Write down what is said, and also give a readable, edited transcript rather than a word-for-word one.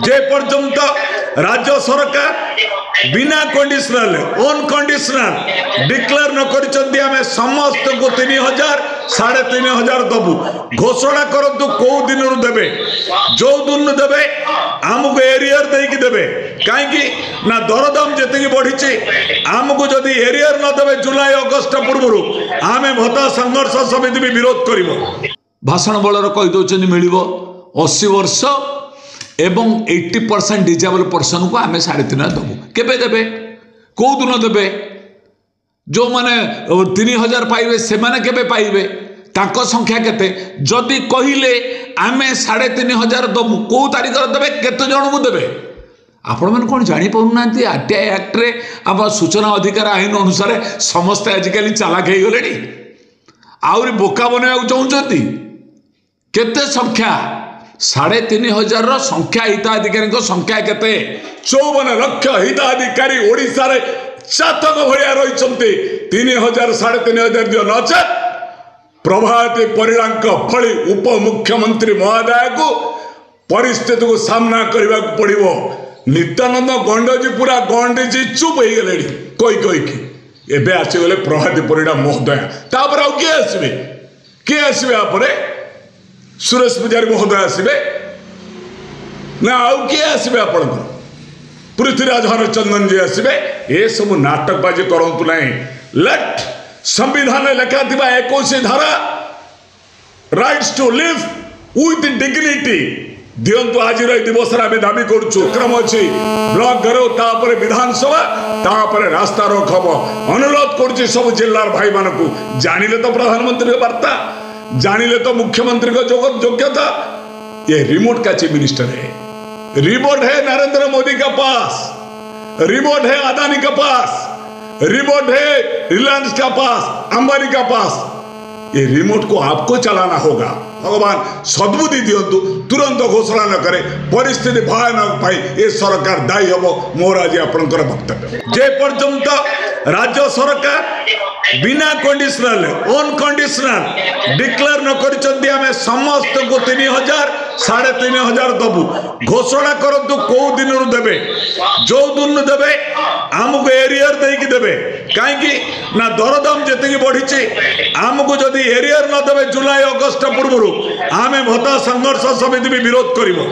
जे पर्यंत राज्य सरकार बिना कंडीशनल अनकंडीशनल डिक्लेयर न करिसेंती आमे समस्त को 3000 3500 दबु घोषणा करतु को दिन रु देबे जो दिन देबे आमको एरियर देकी देबे काहेकि ना दरदाम जेतिकी बढ़ी आमको जदि एरियर न देबे जुलाई अगस्त पूर्व आमे भत्ता संघर्ष समिति भी विरोध करिवो भाषण बलर कहि दउछन मिलिबो 80 वर्ष एवं 80% डिजेबल पर्सन को आम 3.5 दबू केबे देबे कौ दिन देबे जो माने 3000 पाइबे से माने केबे पाइबे ताको संख्या केते जदि कहिले आम 3500 दबू कौ तारीख देबे केते जन को देबे आपण मन कोन जानि पउना आरटीआई एक्ट रे अब सूचना अधिकार आईन अनुसार समस्त आजिकली चालाक हे गलेनी आउरी बोका बनवा चाहते केते संख्या 3500 संख्या हिताधिकारी संख्या केते 54 लाख हिताधिकारी ओडिशा रे चातक भलिया रही 3000 3500 दियो नचेत प्रभाती परिणांक भली उप मुख्यमंत्री महोदय को परिस्थिति को सामना करने को पड़ो नित्यानंद गंडजी पूरा गंडीजी चुप हो गले कही एबे आसीगले प्रभाती परिणा महोदय तापर आउ किए आसबे आपरे सुरेश पुजारी महोदय आसबे ना आउ किए आसबे आपण पृथ्वीराज हरचंदन जी आसबे ए सब नाटकबाजी करंतु नहीं लेट संविधान लेखा 21 धारा rights to live with dignity दिंतु आज दिवस आम दाबी करम अच्छी ब्लॉक घर तापर विधानसभा तापर रास्ता रोक हम अनुरोध कर सब जिलार भाई मान को जानिले तो प्रधानमंत्री वार्ता जानिले तो मुख्यमंत्री का योग्यता ये रिमोट का चीफ मिनिस्टर है रिमोट है नरेंद्र मोदी का पास रिमोट है अदानी का पास रिमोट है रिलायंस का पास अंबानी का पास ये रिमोट को आपको चलाना होगा भगवान सद्बुद्धि दिंतु तुरंत घोषणा न करे परिस्थिति भयानक पाई ये सरकार दायी हम मोर आज आपंकर वक्तव्य जे पर्यंत राज्य सरकार बिना कंडीशनल अनकंडीशनल डिक्लेयर न करिसेंती आमे समस्त को 3000 3500 दबु घोषणा करतु को दिन रु देबे जो दिन देबे आमको एरियर देकी देबे काहेकि ना दरदाम जेतिकी बढ़ी आमको जदि एरियर न देबे जुलाई अगस्त पूर्व आमे भत्ता संघर्ष समिति भी विरोध करिवो।